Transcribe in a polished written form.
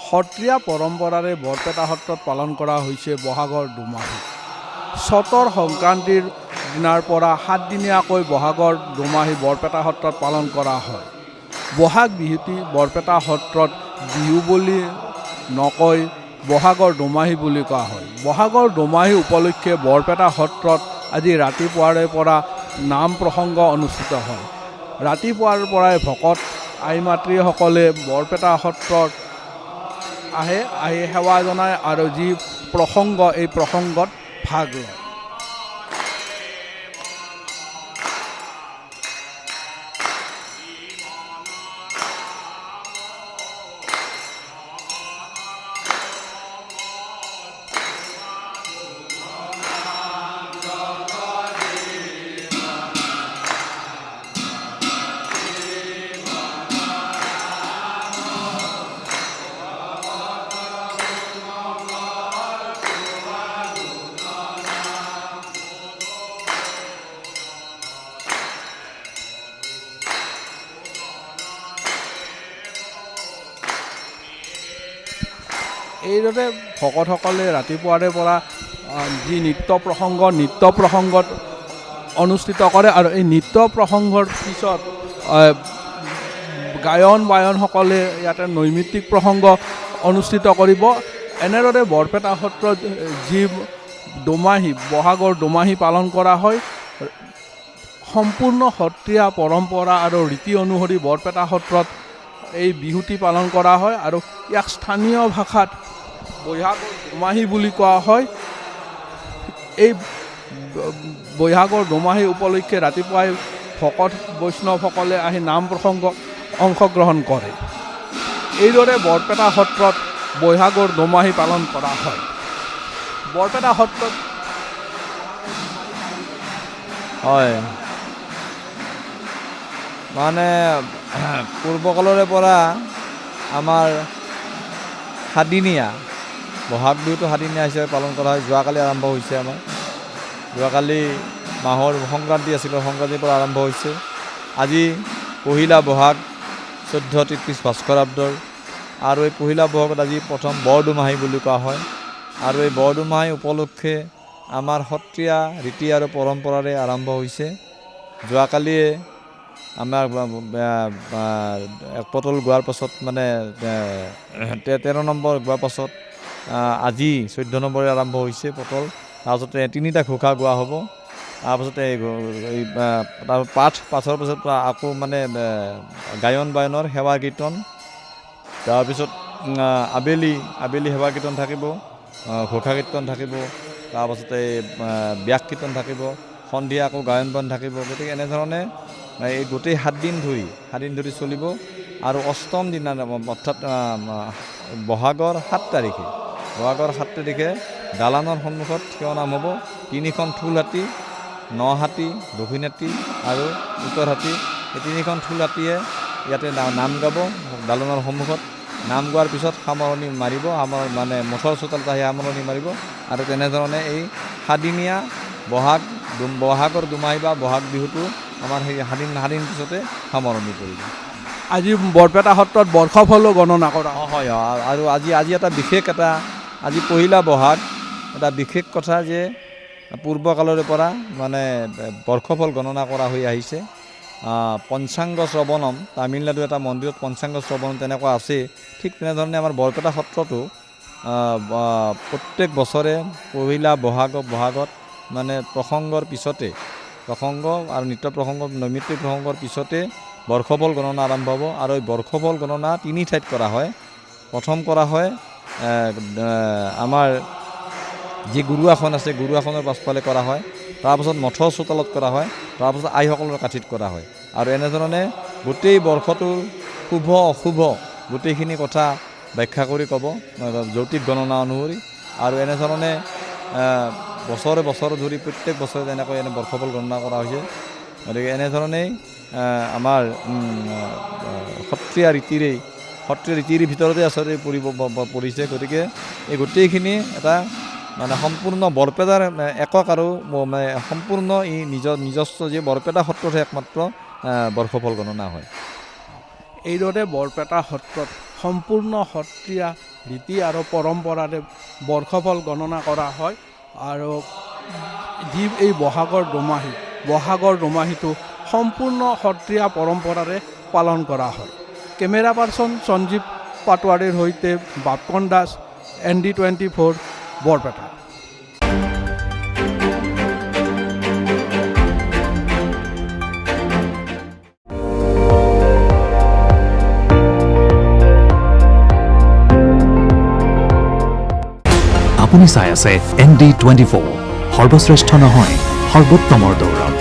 সত্ৰীয়া পৰম্পৰাৰে বৰপেটা সত্ৰত পালন কৰা হৈছে বহাগৰ দুমাহী। চতৰ সংক্ৰান্তিৰ দিনাৰ পৰা 7 দিনীয়াকৈ বহাগৰ দুমাহী বৰপেটা সত্ৰত পালন কৰা হয়। বহাগ বিহুটি বৰপেটা সত্ৰত বিহু বুলি নকৈ বহাগৰ দুমাহী বুলি কোৱা হয়। বহাগৰ দুমাহী উপলক্ষে বৰপেটা সত্ৰত আজি ৰাতিপুৱাৰে পৰা নাম প্ৰসংগ অনুষ্ঠিত হয়। ৰাতিপুৱাৰ পৰাই ভকত আই মাতৃসকলে বৰপেটা সত্ৰত আহি সেৱা জনায় আৰু যি প্ৰসংগ এই প্ৰসংগত ভাগ লয়। এইদৰে ভকতসকলে ৰাতিপুৱাৰে পৰা যি নৃত্য প্ৰসংগত অনুষ্ঠিত কৰে আৰু এই নৃত্য প্ৰসংগৰ পিছত গায়ন বায়নসকলে ইয়াতে নৈমিত্তিক প্ৰসংগ অনুষ্ঠিত কৰিব। এনেদৰে বৰপেটা সত্ৰত যি দুমাহী বহাগৰ দুমাহী পালন কৰা হয়, সম্পূৰ্ণ সত্ৰীয়া পৰম্পৰা আৰু ৰীতি অনুসৰি বৰপেটা সত্ৰত এই বিহুটি পালন কৰা হয় আৰু ইয়াক স্থানীয় ভাষাত বৈহাগৰ দুমাহী বুলি কোৱা হয়। এই বৈহাগৰ দুমাহী উপলক্ষে ৰাতিপুৱাই ভকত বৈষ্ণৱসকলে আহি নাম প্ৰসংগত অংশগ্ৰহণ কৰে। এইদৰে বৰপেটা সত্ৰত বৈহাগৰ দুমাহী পালন কৰা হয়। বৰপেটা সত্ৰত হয় মানে পূৰ্বকালৰে পৰা আমাৰ 7 দিনীয়া বহাগ বিহুটো 7 দিনীয়া হিচাপে পালন কৰা হয়। যোৱাকালি আৰম্ভ হৈছে আমাৰ। যোৱাকালি মাহৰ সংক্ৰান্তি আছিল, সংক্ৰান্তিৰ পৰা আৰম্ভ হৈছে। আজি পহিলা বহাগ 1433 ভাস্কৰাব্দৰ আৰু এই পহিলা বহাগত আজি প্ৰথম বৰদুমাহী বুলি কোৱা হয়। আৰু এই বৰদুমাহী উপলক্ষে আমাৰ সত্ৰীয়া ৰীতি আৰু পৰম্পৰাৰে আৰম্ভ হৈছে। যোৱাকালিয়ে আমাৰ এক পটল গোৱাৰ পাছত মানে 13 নম্বৰ গোৱাৰ পাছত আজি 14 নম্বৰে আৰম্ভ হৈছে পটল। তাৰপাছতে 3টা ঘোষা গোৱা হ'ব। তাৰপাছতে পাঠৰ পাছত আকৌ মানে গায়ন বায়নৰ সেৱা কীৰ্তন। তাৰপিছত আবেলি সেৱা কীৰ্তন থাকিব, ঘোষা কীৰ্তন থাকিব, তাৰপাছতে ব্যাস কীৰ্তন থাকিব, সন্ধিয়া আকৌ গায়ন বায়ন থাকিব। গতিকে এনেধৰণে এই গোটেই 7 দিন ধৰি চলিব। আৰু অষ্টম দিনা অৰ্থাৎ বহাগৰ 7 তাৰিখে দালানৰ সন্মুখত থিয় নাম হ'ব। 3খন ঠোল হাতী, 9 হাতী, দক্ষিণ হাতী আৰু উত্তৰ হাতী। এই 3খন ঠোল হাতীয়ে ইয়াতে নাম গাব দালানৰ সন্মুখত। নাম গোৱাৰ পিছত সামৰণি মাৰিব, মানে মঠৰ চোতালত আহি সামৰণি মাৰিব। আৰু তেনেধৰণে এই 7 দিনীয়া বহাগৰ দুমাহী বা বহাগ বিহুটো আমাৰ সেই 7 দিন পিছতে সামৰণি পৰিব। আজি বৰপেটা সত্ৰত বৰ্ষফলো গণনা কৰা হয়। আৰু আজি এটা বিশেষ আজি পহিলা বহাগ এটা বিশেষ কথা যে পূৰ্বকালৰে পৰা মানে বৰ্ষফল গণনা কৰা হৈ আহিছে। পঞ্চাংগ শ্ৰৱণম, তামিলনাডু এটা মন্দিৰত পঞ্চাংগ শ্ৰৱণম তেনেকুৱা আছে। ঠিক তেনেধৰণে আমাৰ বৰপেটা সত্ৰতো প্ৰত্যেক বছৰে পহিলা বহাগত মানে প্ৰসংগৰ পিছতে প্ৰসংগ আৰু নৃত্য প্ৰসংগ নৈমিত্তিক প্ৰসংগৰ পিছতে বৰ্ষফল গণনা আৰম্ভ হ'ব। আৰু এই বৰ্ষফল গণনা 3 ঠাইত কৰা হয়। প্ৰথম কৰা হয় আমাৰ যি গুৰু আসন আছে গুৰু আসনৰ পাছফালে কৰা হয়, তাৰপাছত মঠৰ চোতালত কৰা হয়, তাৰপাছত আইসকলৰ কাঠিত কৰা হয়। আৰু এনেধৰণে গোটেই বৰ্ষটোৰ শুভ অশুভ গোটেইখিনি কথা ব্যাখ্যা কৰি ক'ব জ্যোতিষ গণনা অনুসৰি। আৰু এনেধৰণে বছৰে বছৰ ধৰি প্ৰত্যেক বছৰে তেনেকৈ বৰ্ষফল গণনা কৰা হৈছে। গতিকে এনেধৰণেই আমাৰ সত্ৰীয়া ৰীতিৰ ভিতৰতে আচলতে পৰিছে। গতিকে এই গোটেইখিনি এটা মানে সম্পূৰ্ণ বৰপেটাৰ একক আৰু সম্পূৰ্ণ ই নিজস্ব যি বৰপেটা সত্ৰতহে একমাত্ৰ বৰ্ষফল গণনা হয়। এইদৰে বৰপেটা সত্ৰত সম্পূৰ্ণ সত্ৰীয়া ৰীতি আৰু পৰম্পৰাৰে বৰ্ষফল গণনা কৰা হয়। আৰু যি এই বহাগৰ দোমাহীটো সম্পূৰ্ণ সত্ৰীয়া পৰম্পৰাৰে পালন কৰা হয়। কেমেৰা পাৰ্চন সঞ্জীৱ পাটোৱাৰীৰ সৈতে বাপকন দাস, ND24 বৰপেটা। আপুনি চাই আছে ND24, সৰ্বশ্ৰেষ্ঠ নহয় সৰ্বোত্তমৰ দৌৰত।